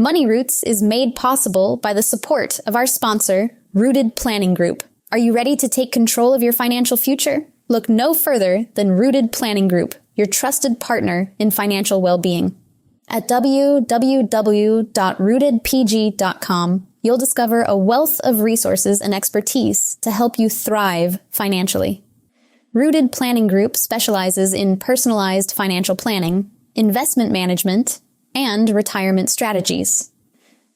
Money Roots is made possible by the support of our sponsor, Rooted Planning Group. Are you ready to take control of your financial future? Look no further than Rooted Planning Group, your trusted partner in financial well-being. At www.rootedpg.com, you'll discover a wealth of resources and expertise to help you thrive financially. Rooted Planning Group specializes in personalized financial planning, investment management, and retirement strategies.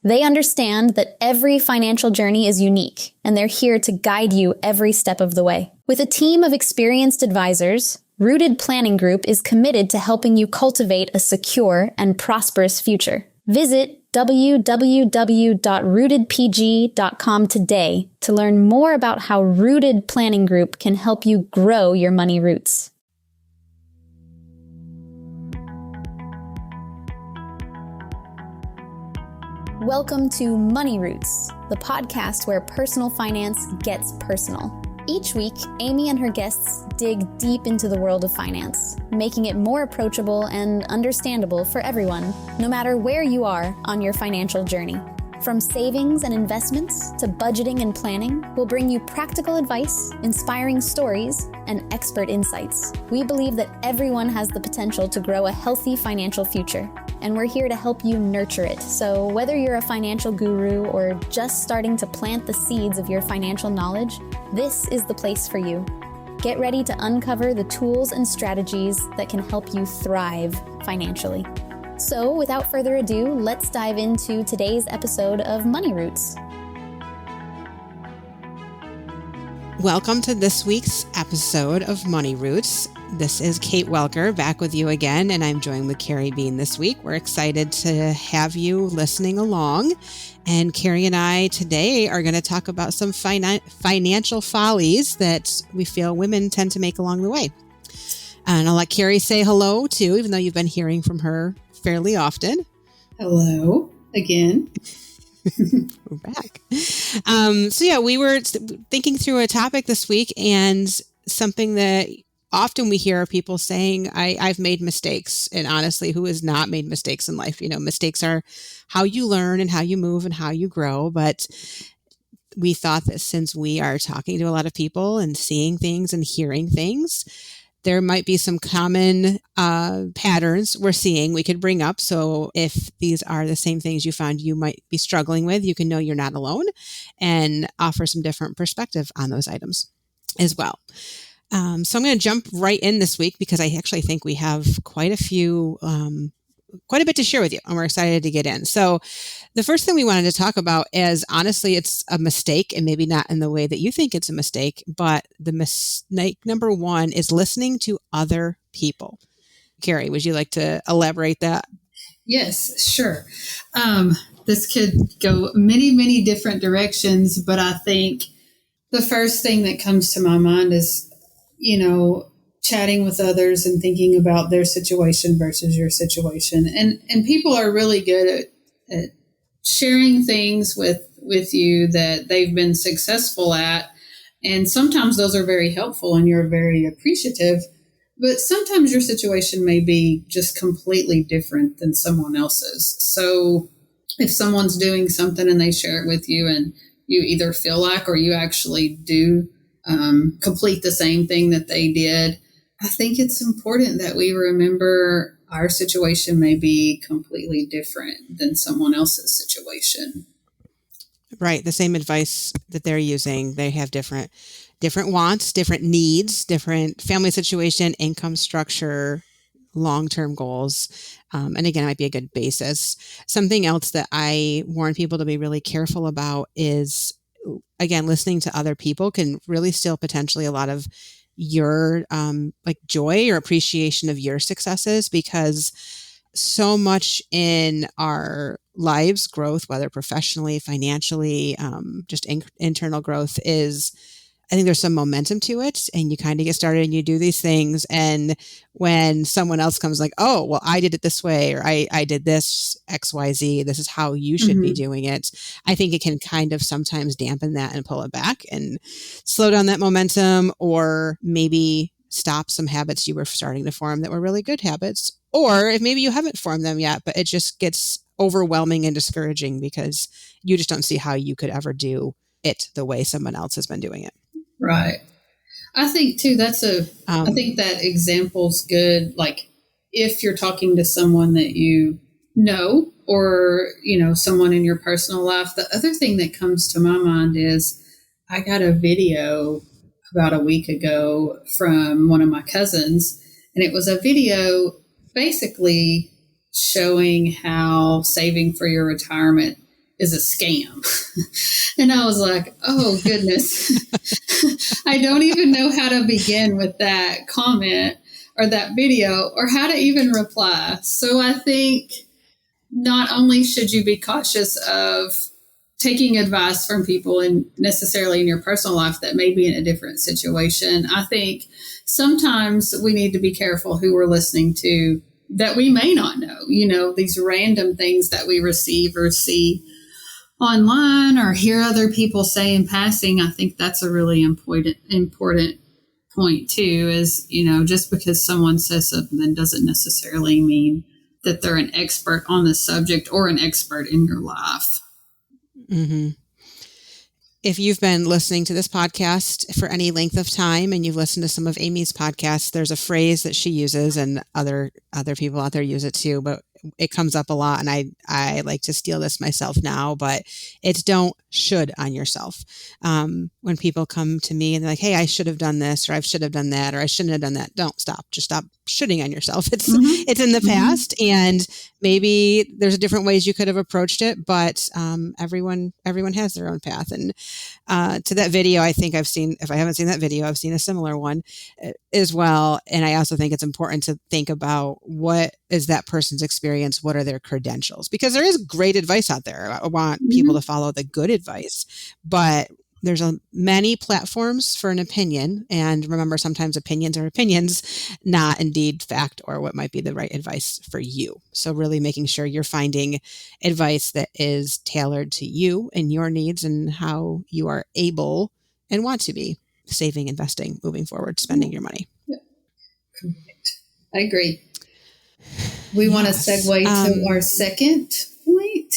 They understand that every financial journey is unique, and they're here to guide you every step of the way. With a team of experienced advisors, Rooted Planning Group is committed to helping you cultivate a secure and prosperous future. Visit www.rootedpg.com today to learn more about how Rooted Planning Group can help you grow your money roots. Welcome to Money Roots, the podcast where personal finance gets personal. Each week, Amy and her guests dig deep into the world of finance, making it more approachable and understandable for everyone, no matter where you are on your financial journey. From savings and investments to budgeting and planning, we'll bring you practical advice, inspiring stories, and expert insights. We believe that everyone has the potential to grow a healthy financial future, and we're here to help you nurture it. So whether you're a financial guru or just starting to plant the seeds of your financial knowledge, this is the place for you. Get ready to uncover the tools and strategies that can help you thrive financially. So without further ado, let's dive into today's episode of Money Roots. Welcome to this week's episode of Money Roots. This is Kate Welker back with you again, and I'm joined with Kerrie Beene this week. We're excited to have you listening along. And Kerrie and I today are going to talk about some financial follies that we feel women tend to make along the way. And I'll let Kerrie say hello too, even though you've been hearing from her fairly often. Hello again. We're back. We were thinking through a topic this week, and something that often we hear people saying, I've made mistakes. And honestly, who has not made mistakes in life? You know, mistakes are how you learn and how you move and how you grow. But we thought that since we are talking to a lot of people and seeing things and hearing things, there might be some common patterns we're seeing we could bring up. So if these are the same things you found you might be struggling with, you can know you're not alone and offer some different perspective on those items as well. So I'm going to jump right in this week because I actually think we have quite a bit to share with you, and we're excited to get in. So the first thing we wanted to talk about is, honestly, it's a mistake, and maybe not in the way that you think it's a mistake, but the mistake number one is listening to other people. Kerrie, would you like to elaborate that? Yes, sure. This could go many, many different directions, but I think the first thing that comes to my mind is, chatting with others and thinking about their situation versus your situation. And people are really good at sharing things with you that they've been successful at. And sometimes those are very helpful and you're very appreciative. But sometimes your situation may be just completely different than someone else's. So if someone's doing something and they share it with you and you either feel like or you actually do complete the same thing that they did, I think it's important that we remember our situation may be completely different than someone else's situation. Right. The same advice that they're using, they have different wants, different needs, different family situation, income structure, long-term goals. And again, it might be a good basis. Something else that I warn people to be really careful about is, again, listening to other people can really steal potentially a lot of your joy or appreciation of your successes, because so much in our lives, growth, whether professionally, financially, just internal growth, is, I think there's some momentum to it, and you kind of get started and you do these things. And when someone else comes like, oh, well, I did it this way, or I did this XYZ, this is how you should be doing it. I think it can kind of sometimes dampen that and pull it back and slow down that momentum, or maybe stop some habits you were starting to form that were really good habits. Or if maybe you haven't formed them yet, but it just gets overwhelming and discouraging because you just don't see how you could ever do it the way someone else has been doing it. Right. I think too, I think that example's good. Like if you're talking to someone that you know, or, someone in your personal life. The other thing that comes to my mind is I got a video about a week ago from one of my cousins, and it was a video basically showing how saving for your retirement is a scam. And I was like, oh goodness, I don't even know how to begin with that comment or that video or how to even reply. So I think not only should you be cautious of taking advice from people and necessarily in your personal life that may be in a different situation, I think sometimes we need to be careful who we're listening to that we may not know, these random things that we receive or see online or hear other people say in passing. I think that's a really important point too, is, just because someone says something doesn't necessarily mean that they're an expert on the subject or an expert in your life. Mm-hmm. If you've been listening to this podcast for any length of time and you've listened to some of Amy's podcasts, there's a phrase that she uses and other people out there use it too, but it comes up a lot. And I like to steal this myself now, but it's don't should on yourself. When people come to me and they're like, hey, I should have done this, or I should have done that, or I shouldn't have done that. Don't stop. Just stop shoulding on yourself. It's in the past, and maybe there's different ways you could have approached it, but everyone has their own path. And to that video, I think I've seen, if I haven't seen that video, I've seen a similar one as well. And I also think it's important to think about what is that person's experience? What are their credentials? Because there is great advice out there. I want people to follow the good advice, but there's many platforms for an opinion. And remember, sometimes opinions are opinions, not indeed fact or what might be the right advice for you. So really making sure you're finding advice that is tailored to you and your needs and how you are able and want to be saving, investing, moving forward, spending your money. Yeah. Correct. I agree. We want to segue to our second point,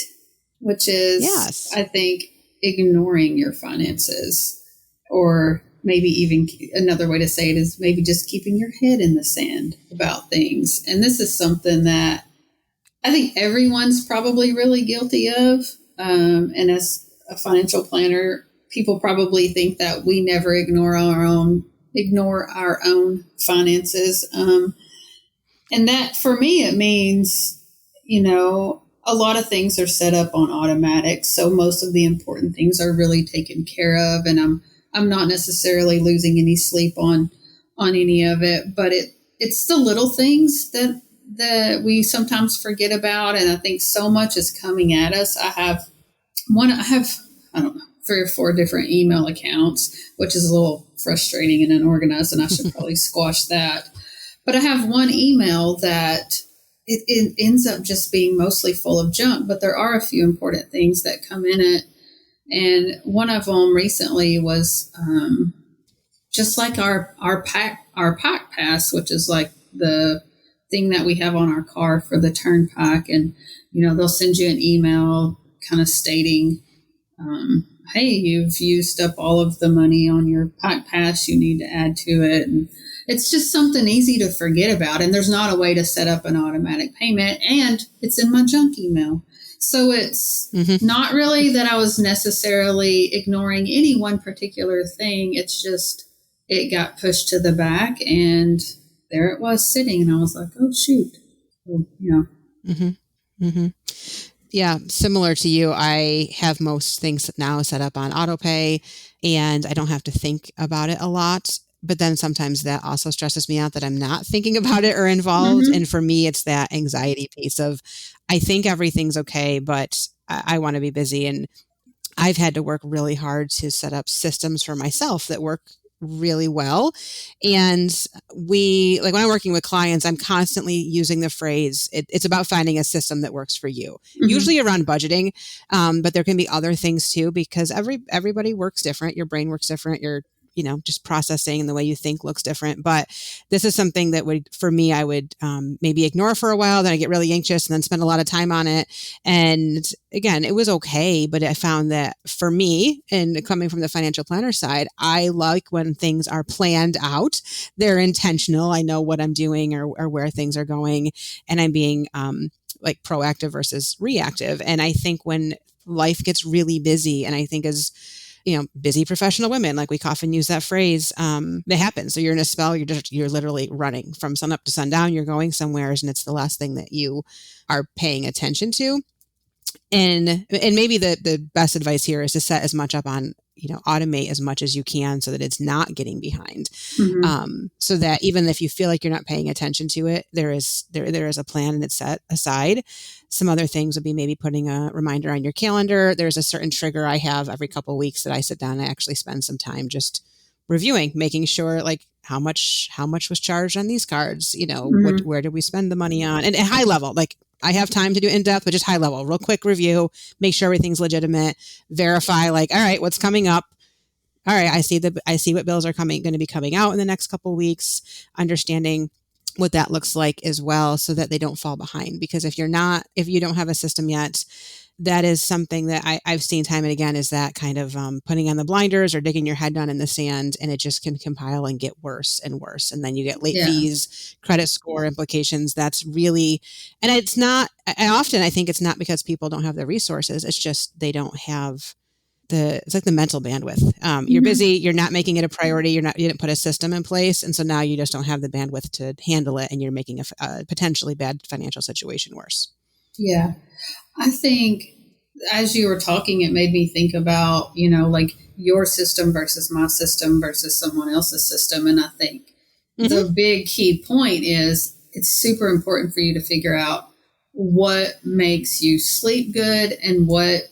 which is, I think, ignoring your finances, or maybe even another way to say it is maybe just keeping your head in the sand about things. And this is something that I think everyone's probably really guilty of. And as a financial planner, people probably think that we never ignore our own finances. And that for me, it means, a lot of things are set up on automatic. So most of the important things are really taken care of. And I'm not necessarily losing any sleep on any of it, but it's the little things that we sometimes forget about. And I think so much is coming at us. I have, I don't know, 3 or 4 different email accounts, which is a little frustrating and unorganized, and I should probably squash that. But I have one email that it ends up just being mostly full of junk, but there are a few important things that come in it. And one of them recently was just like our Pack Pass, which is like the thing that we have on our car for the turnpike. And, they'll send you an email kind of stating, hey, you've used up all of the money on your Pack Pass, you need to add to it. And it's just something easy to forget about. And there's not a way to set up an automatic payment. And it's in my junk email. So it's not really that I was necessarily ignoring any one particular thing. It's just it got pushed to the back and there it was sitting. And I was like, oh, shoot. Yeah, similar to you, I have most things now set up on auto pay and I don't have to think about it a lot. But then sometimes that also stresses me out that I'm not thinking about it or involved. And for me, it's that anxiety piece of, I think everything's okay, but I want to be busy. And I've had to work really hard to set up systems for myself that work really well. And when I'm working with clients, I'm constantly using the phrase, it's about finding a system that works for you, usually around budgeting. But there can be other things too, because everybody works different. Your brain works different. Your just processing and the way you think looks different. But this is something that for me, I would maybe ignore for a while. Then I get really anxious and then spend a lot of time on it. And again, it was okay. But I found that for me, and coming from the financial planner side, I like when things are planned out. They're intentional. I know what I'm doing or where things are going. And I'm being like proactive versus reactive. And I think when life gets really busy, and I think as busy professional women, like we often use that phrase, it happens. So you're in a spell, you're literally running from sun up to sundown, you're going somewhere, and it's the last thing that you are paying attention to. And maybe the best advice here is to set as much up on, automate as much as you can so that it's not getting behind. So that even if you feel like you're not paying attention to it, there is a plan and it's set aside. Some other things would be maybe putting a reminder on your calendar. There's a certain trigger I have every couple of weeks that I sit down and I actually spend some time just reviewing, making sure like how much was charged on these cards, where did we spend the money on, and at high level, like I have time to do in-depth, but just high level, real quick review, make sure everything's legitimate, verify like, all right, what's coming up? All right, I see what bills are going to be coming out in the next couple of weeks, understanding what that looks like as well, so that they don't fall behind. Because if you don't have a system yet, that is something that I've seen time and again, is that kind of putting on the blinders or digging your head down in the sand, and it just can compile and get worse and worse. And then you get late fees, credit score implications. That's really, and it's not, I think it's not because people don't have the resources. It's just they don't have it's like the mental bandwidth. You're busy, you're not making it a priority, you didn't put a system in place. And so now you just don't have the bandwidth to handle it, and you're making a potentially bad financial situation worse. Yeah. I think as you were talking, it made me think about, like your system versus my system versus someone else's system. And I think the big key point is it's super important for you to figure out what makes you sleep good and what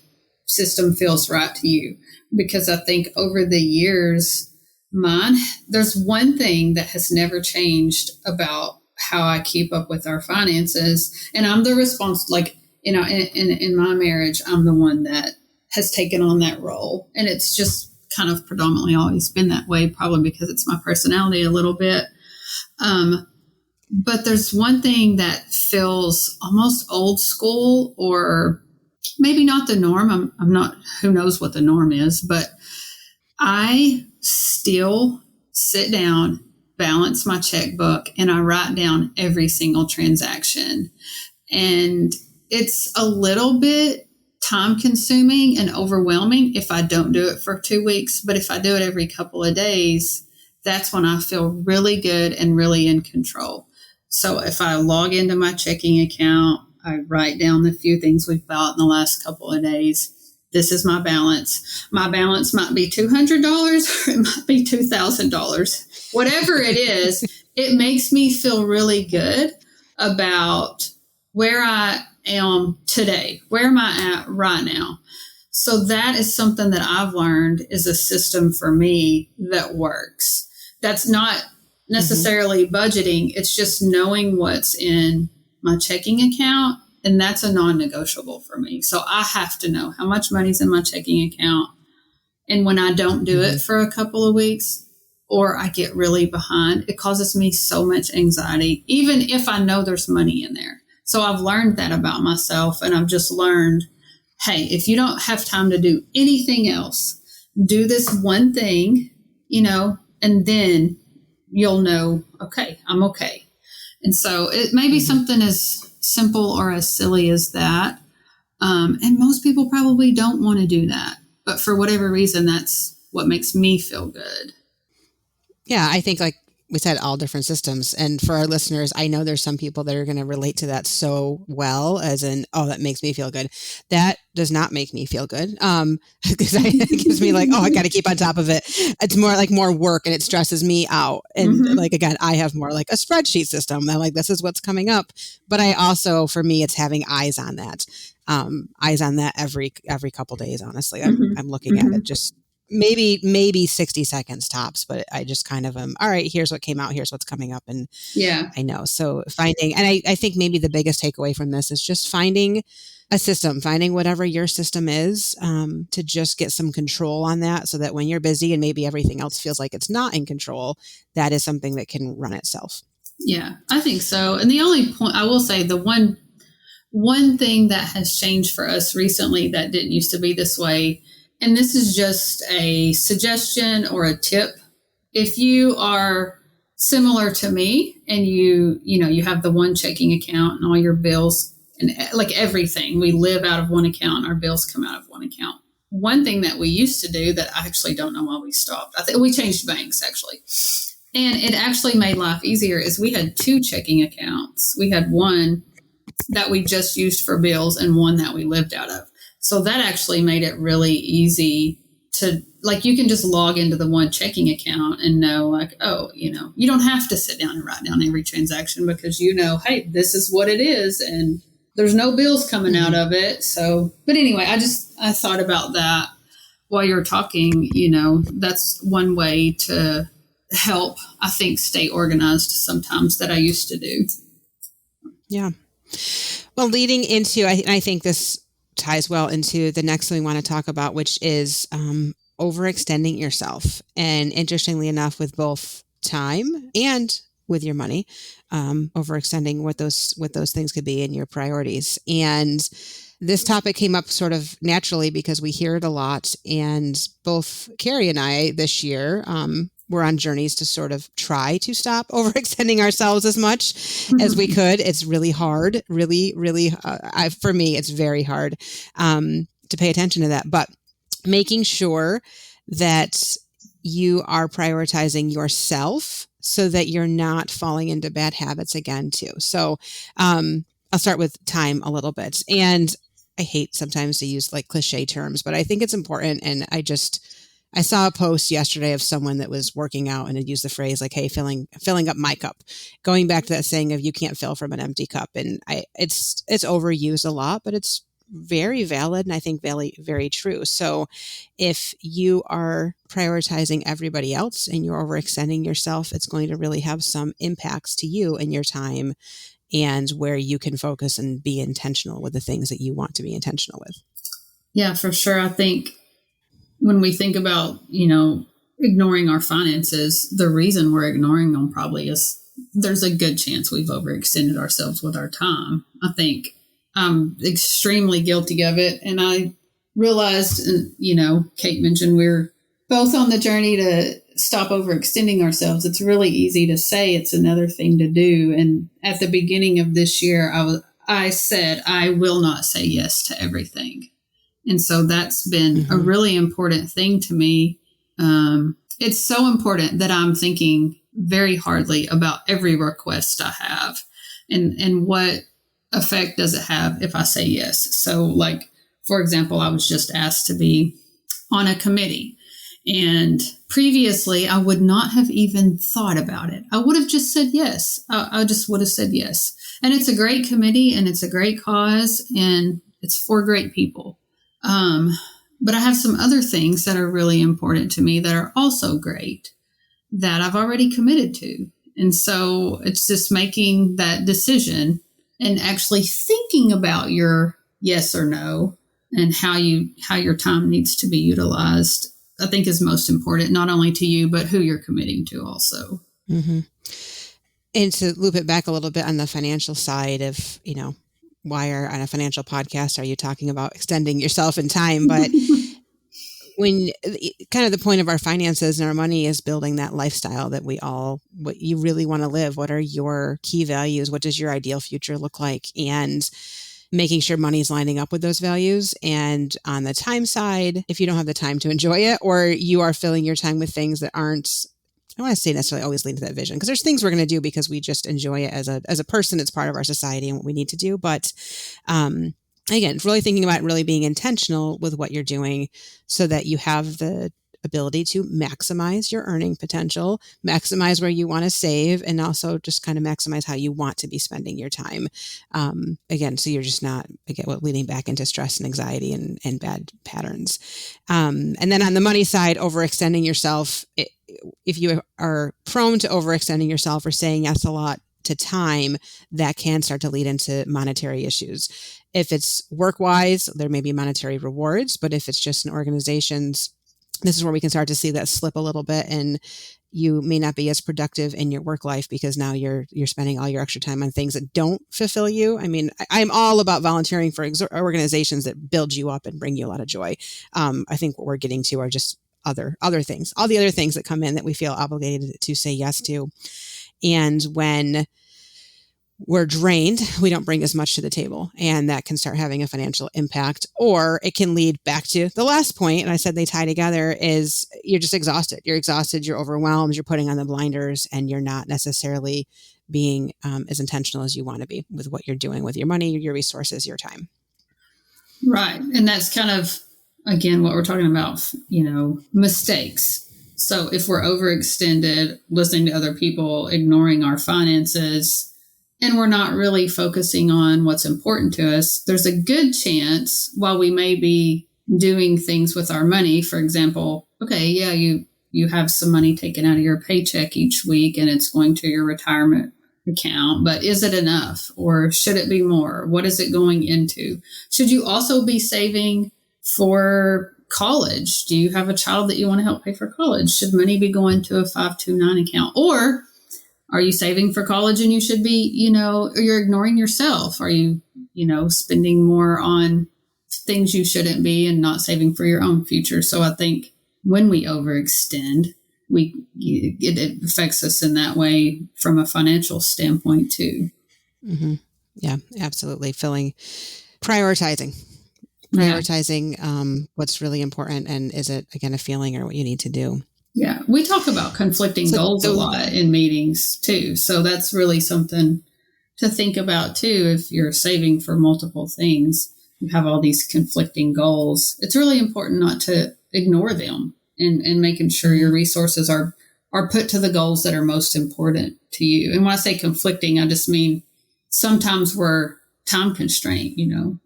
system feels right to you. Because I think over the years, there's one thing that has never changed about how I keep up with our finances. And I'm the in my marriage, I'm the one that has taken on that role. And it's just kind of predominantly always been that way, probably because it's my personality a little bit. But there's one thing that feels almost old school, or maybe not the norm. I'm not, who knows what the norm is, but I still sit down, balance my checkbook, and I write down every single transaction. And it's a little bit time consuming and overwhelming if I don't do it for 2 weeks. But if I do it every couple of days, that's when I feel really good and really in control. So if I log into my checking account, I write down the few things we've bought in the last couple of days. This is my balance. My balance might be $200 or it might be $2,000. Whatever it is, it makes me feel really good about where I am today. Where am I at right now? So that is something that I've learned is a system for me that works. That's not necessarily budgeting. It's just knowing what's in my checking account. And that's a non-negotiable for me. So I have to know how much money's in my checking account. And when I don't do it for a couple of weeks, or I get really behind, it causes me so much anxiety, even if I know there's money in there. So I've learned that about myself. And I've just learned, hey, if you don't have time to do anything else, do this one thing, and then you'll know, okay, I'm okay. And so it may be something as simple or as silly as that. And most people probably don't want to do that. But for whatever reason, that's what makes me feel good. Yeah, I think like we said, all different systems. And for our listeners, I know there's some people that are going to relate to that so well, as in, oh, that makes me feel good. That does not make me feel good. Because it gives me like, oh, I got to keep on top of it. It's more work and it stresses me out. And like, again, I have more like a spreadsheet system. I'm like, this is what's coming up. But I also, for me, it's having eyes on that. Eyes on that every couple days, honestly. I'm looking at it just maybe 60 seconds tops, but I just kind of all right, here's what came out, here's what's coming up. And Yeah, I know. So finding, and I think maybe the biggest takeaway from this is just finding a system, finding whatever your system is, to just get some control on that, so that when you're busy and maybe everything else feels like it's not in control, that is something that can run itself. yeah, I think so. And the only point I will say, the one thing that has changed for us recently that didn't used to be this way, and this is just a suggestion or a tip. If you are similar to me and you have the one checking account and all your bills and like everything, we live out of one account, our bills come out of one account. One thing that we used to do that I actually don't know why we stopped, I think we changed banks actually. And it actually made life easier, is we had two checking accounts. We had one that we just used for bills and one that we lived out of. So that actually made it really easy to, like, you can just log into the one checking account and know, like, oh, you don't have to sit down and write down every transaction, because hey, this is what it is. And there's no bills coming out of it. So, but anyway, I thought about that while you're talking. That's one way to help, I think, stay organized sometimes that I used to do. Yeah. Well, leading into, I think this ties well into the next thing we want to talk about, which is overextending yourself. And interestingly enough, with both time and with your money, overextending what those things could be in your priorities. And this topic came up sort of naturally because we hear it a lot. And both Kerrie and I this year, we're on journeys to sort of try to stop overextending ourselves as much as we could. It's really hard, really, really, for me, it's very hard to pay attention to that. But making sure that you are prioritizing yourself so that you're not falling into bad habits again, too. So I'll start with time a little bit. And I hate sometimes to use like cliche terms, but I think it's important. And I saw a post yesterday of someone that was working out and had used the phrase like, hey, filling up my cup, going back to that saying of you can't fill from an empty cup. And it's overused a lot, but it's very valid and I think very, very true. So if you are prioritizing everybody else and you're overextending yourself, it's going to really have some impacts to you and your time and where you can focus and be intentional with the things that you want to be intentional with. Yeah, for sure. I think when we think about, ignoring our finances, the reason we're ignoring them probably is there's a good chance we've overextended ourselves with our time. I think I'm extremely guilty of it. And I realized, Kate mentioned we're both on the journey to stop overextending ourselves. It's really easy to say it's another thing to do. And at the beginning of this year, I said, I will not say yes to everything. And so that's been a really important thing to me. It's so important that I'm thinking very hardly about every request I have and what effect does it have if I say yes. So like, for example, I was just asked to be on a committee, and previously I would not have even thought about it. I would have just said yes. I just would have said yes. And it's a great committee and it's a great cause and it's for great people. But I have some other things that are really important to me that are also great that I've already committed to. And so it's just making that decision and actually thinking about your yes or no and how your time needs to be utilized, I think is most important, not only to you, but who you're committing to also. Mm-hmm. And to loop it back a little bit on the financial side of, why on a financial podcast are you talking about extending yourself in time? But when kind of the point of our finances and our money is building that lifestyle that what you really want to live. What are your key values? What does your ideal future look like? And making sure money is lining up with those values. And on the time side, if you don't have the time to enjoy it, or you are filling your time with things that aren't, I don't want to say necessarily always lead to that vision, because there's things we're going to do because we just enjoy it as a person. It's part of our society and what we need to do. But again, really thinking about really being intentional with what you're doing so that you have the ability to maximize your earning potential, maximize where you want to save, and also just kind of maximize how you want to be spending your time. Again, so you're just not, leading back into stress and anxiety and bad patterns. And then on the money side, overextending yourself. If you are prone to overextending yourself or saying yes a lot to time, that can start to lead into monetary issues. If it's work-wise, there may be monetary rewards, but if it's just in organizations, this is where we can start to see that slip a little bit, and you may not be as productive in your work life because now you're spending all your extra time on things that don't fulfill you. I mean, I'm all about volunteering for organizations that build you up and bring you a lot of joy. I think what we're getting to are just other things, all the other things that come in that we feel obligated to say yes to. And when we're drained, we don't bring as much to the table, and that can start having a financial impact, or it can lead back to the last point. And I said they tie together, is you're just exhausted. You're exhausted. You're overwhelmed. You're putting on the blinders, and you're not necessarily being as intentional as you want to be with what you're doing with your money, your resources, your time. Right. And that's kind of, again, what we're talking about, mistakes. So if we're overextended, listening to other people, ignoring our finances, and we're not really focusing on what's important to us, there's a good chance while we may be doing things with our money, for example, okay, yeah, you have some money taken out of your paycheck each week and it's going to your retirement account, but is it enough, or should it be more? What is it going into? Should you also be saving for college? Do you have a child that you want to help pay for college? Should money be going to a 529 account? Or are you saving for college and you should be, you're ignoring yourself? Are you, spending more on things you shouldn't be and not saving for your own future? So I think when we overextend, it affects us in that way from a financial standpoint too. Mm-hmm. Yeah, absolutely. Prioritizing what's really important, and is it, again, a feeling or what you need to do? Yeah, we talk about conflicting goals a lot in meetings too. So that's really something to think about too. If you're saving for multiple things, you have all these conflicting goals. It's really important not to ignore them, and making sure your resources are put to the goals that are most important to you. And when I say conflicting, I just mean sometimes we're time constrained.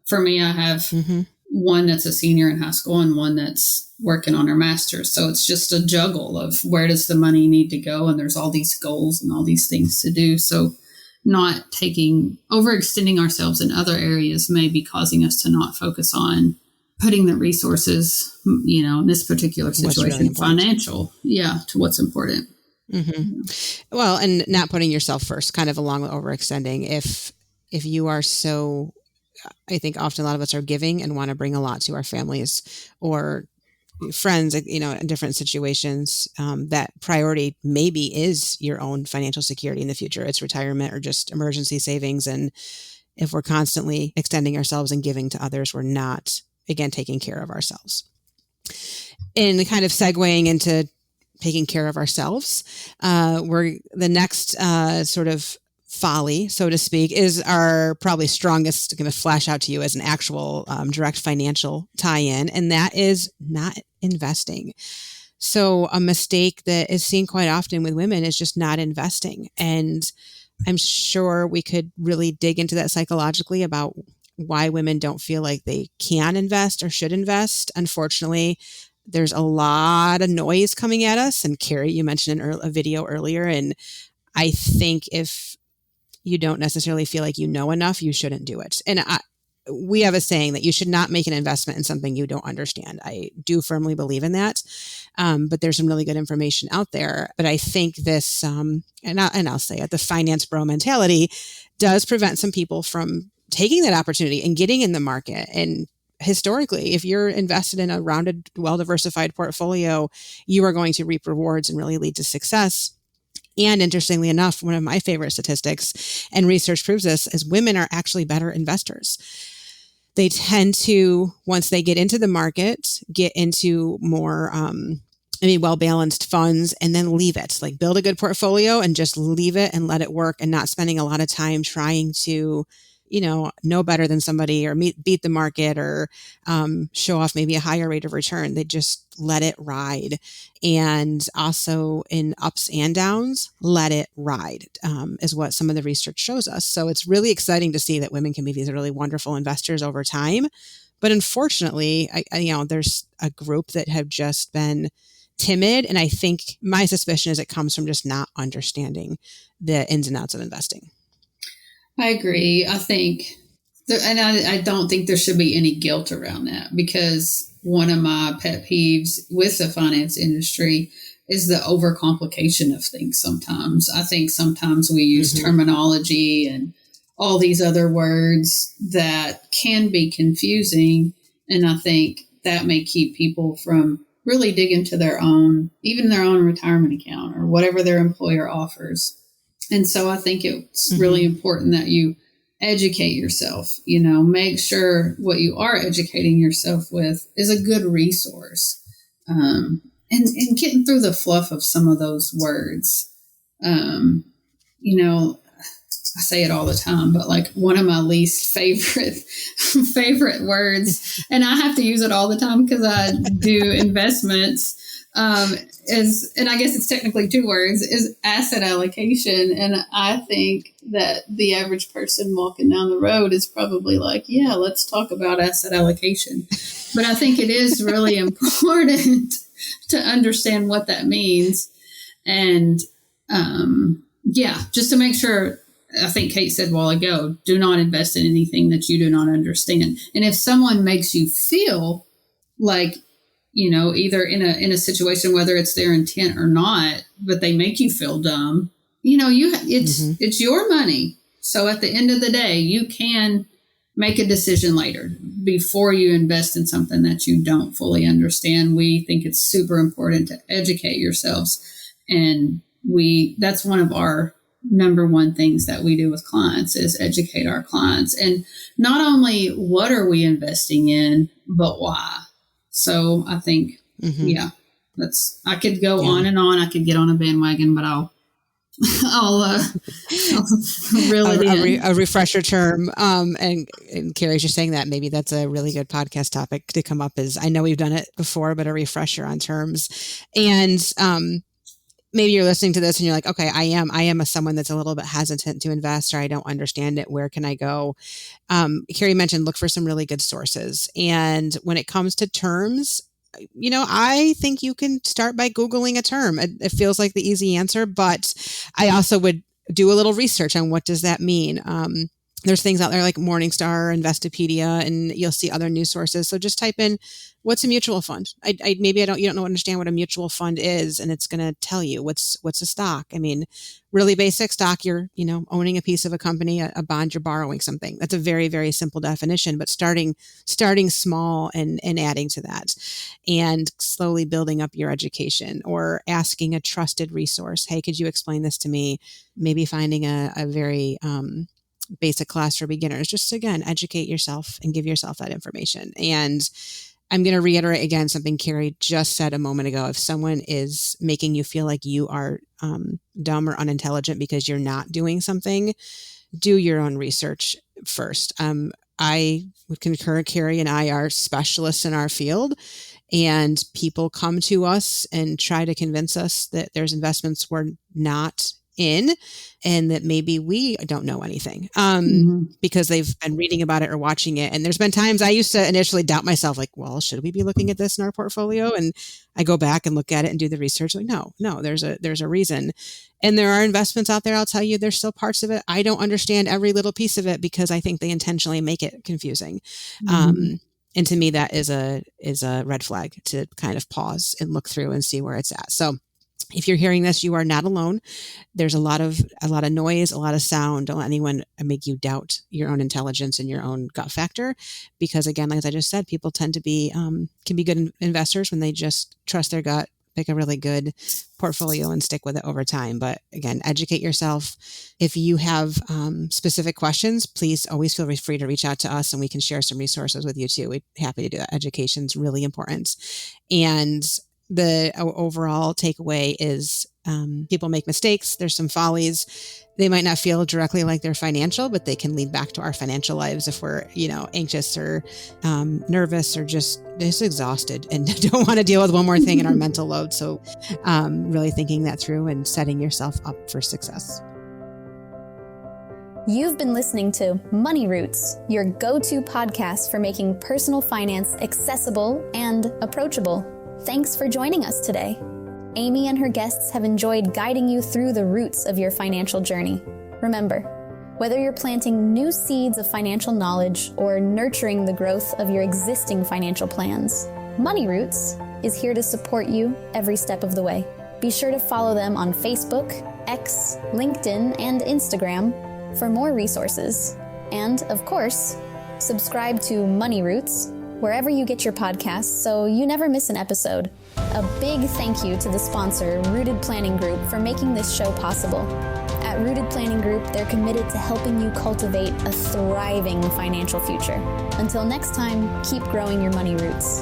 For me, I have one that's a senior in high school and one that's working on her master's. So it's just a juggle of where does the money need to go? And there's all these goals and all these things to do. So not overextending ourselves in other areas may be causing us to not focus on putting the resources, in this particular situation, really financial, to what's important. Mm-hmm. Well, and not putting yourself first, kind of along with overextending. If you are so, I think often a lot of us are giving and want to bring a lot to our families or friends, in different situations, that priority maybe is your own financial security in the future. It's retirement or just emergency savings. And if we're constantly extending ourselves and giving to others, we're not, again, taking care of ourselves. And kind of segueing into taking care of ourselves, we're the next sort of folly, so to speak, is our probably strongest, going to flash out to you as an actual direct financial tie-in, and that is not investing. So a mistake that is seen quite often with women is just not investing. And I'm sure we could really dig into that psychologically about why women don't feel like they can invest or should invest. Unfortunately, there's a lot of noise coming at us. And Kerrie, you mentioned a video earlier, and I think if you don't necessarily feel like you know enough, you shouldn't do it. And we have a saying that you should not make an investment in something you don't understand. I do firmly believe in that. But there's some really good information out there. But I think this, and I'll say it, the finance bro mentality does prevent some people from taking that opportunity and getting in the market. And historically, if you're invested in a rounded, well-diversified portfolio, you are going to reap rewards and really lead to success. And interestingly enough, one of my favorite statistics, and research proves this, is women are actually better investors. They tend to, once they get into the market, get into more well-balanced funds and then leave it. Like build a good portfolio and just leave it and let it work, and not spending a lot of time trying to know better than somebody or beat the market or show off maybe a higher rate of return. They just let it ride. And also in ups and downs, let it ride is what some of the research shows us. So it's really exciting to see that women can be these really wonderful investors over time. But unfortunately, there's a group that have just been timid. And I think my suspicion is it comes from just not understanding the ins and outs of investing. I agree. I think, I don't think there should be any guilt around that, because one of my pet peeves with the finance industry is the overcomplication of things sometimes. I think sometimes we use terminology and all these other words that can be confusing. And I think that may keep people from really dig into even their own retirement account or whatever their employer offers. And so I think it's really important that you educate yourself, make sure what you are educating yourself with is a good resource. And getting through the fluff of some of those words. I say it all the time, but like one of my least favorite words, and I have to use it all the time because I do investments, and I guess it's technically 2 words, is asset allocation. And I think that the average person walking down the road is probably like, yeah, let's talk about asset allocation. But I think it is really important to understand what that means. And just to make sure, I think Kate said a while ago, do not invest in anything that you do not understand. And if someone makes you feel like, either in a situation, whether it's their intent or not, but they make you feel dumb, it's your money. So at the end of the day, you can make a decision later before you invest in something that you don't fully understand. We think it's super important to educate yourselves. And that's one of our number one things that we do with clients is educate our clients. And not only what are we investing in, but why. So I think, I could go on and on. I could get on a bandwagon, but I'll reel it in. A refresher term. And Kerrie, as you're saying that, maybe that's a really good podcast topic to come up is, I know we've done it before, but a refresher on terms. And, maybe you're listening to this and you're like, okay, I am someone that's a little bit hesitant to invest, or I don't understand it. Where can I go? Kerrie mentioned, look for some really good sources. And when it comes to terms, I think you can start by Googling a term. It feels like the easy answer, but I also would do a little research on what does that mean. There's things out there like Morningstar, Investopedia, and you'll see other news sources. So just type in, what's a mutual fund? You don't understand what a mutual fund is, and it's going to tell you what's a stock. I mean, really basic stock, you're, owning a piece of a company, a bond, you're borrowing something. That's a very, very simple definition, but starting small and adding to that and slowly building up your education, or asking a trusted resource. Hey, could you explain this to me? Maybe finding a very, basic class for beginners. Just again, educate yourself and give yourself that information. And I'm going to reiterate again something Kerrie just said a moment ago. If someone is making you feel like you are dumb or unintelligent because you're not doing something, do your own research first. I would concur, Kerrie and I are specialists in our field, and people come to us and try to convince us that there's investments we're not in, and that maybe we don't know anything because they've been reading about it or watching it. And there's been times I used to initially doubt myself, like, well, should we be looking at this in our portfolio? And I go back and look at it and do the research. Like, no, there's a reason. And there are investments out there, I'll tell you, there's still parts of it I don't understand every little piece of it, because I think they intentionally make it confusing. And to me, that is a red flag to kind of pause and look through and see where it's at. So if you're hearing this, you are not alone. There's a lot of noise, a lot of sound. Don't let anyone make you doubt your own intelligence and your own gut factor, because again, like I just said, people tend to be can be good investors when they just trust their gut, pick a really good portfolio and stick with it over time. But again, educate yourself. If you have specific questions, please always feel free to reach out to us, and we can share some resources with you too. We're happy to do that. Education is really important. And the overall takeaway is People make mistakes. There's some follies. They might not feel directly like they're financial, but they can lead back to our financial lives if we're, anxious or nervous or just exhausted and don't want to deal with one more thing in our mental load. So really thinking that through and setting yourself up for success. You've been listening to Money Roots, your go-to podcast for making personal finance accessible and approachable. Thanks for joining us today. Amy and her guests have enjoyed guiding you through the roots of your financial journey. Remember, whether you're planting new seeds of financial knowledge or nurturing the growth of your existing financial plans, Money Roots is here to support you every step of the way. Be sure to follow them on Facebook, X, LinkedIn, and Instagram for more resources. And, of course, subscribe to Money Roots wherever you get your podcasts so you never miss an episode. A big thank you to the sponsor, Rooted Planning Group, for making this show possible. At Rooted Planning Group, they're committed to helping you cultivate a thriving financial future. Until next time, keep growing your money roots.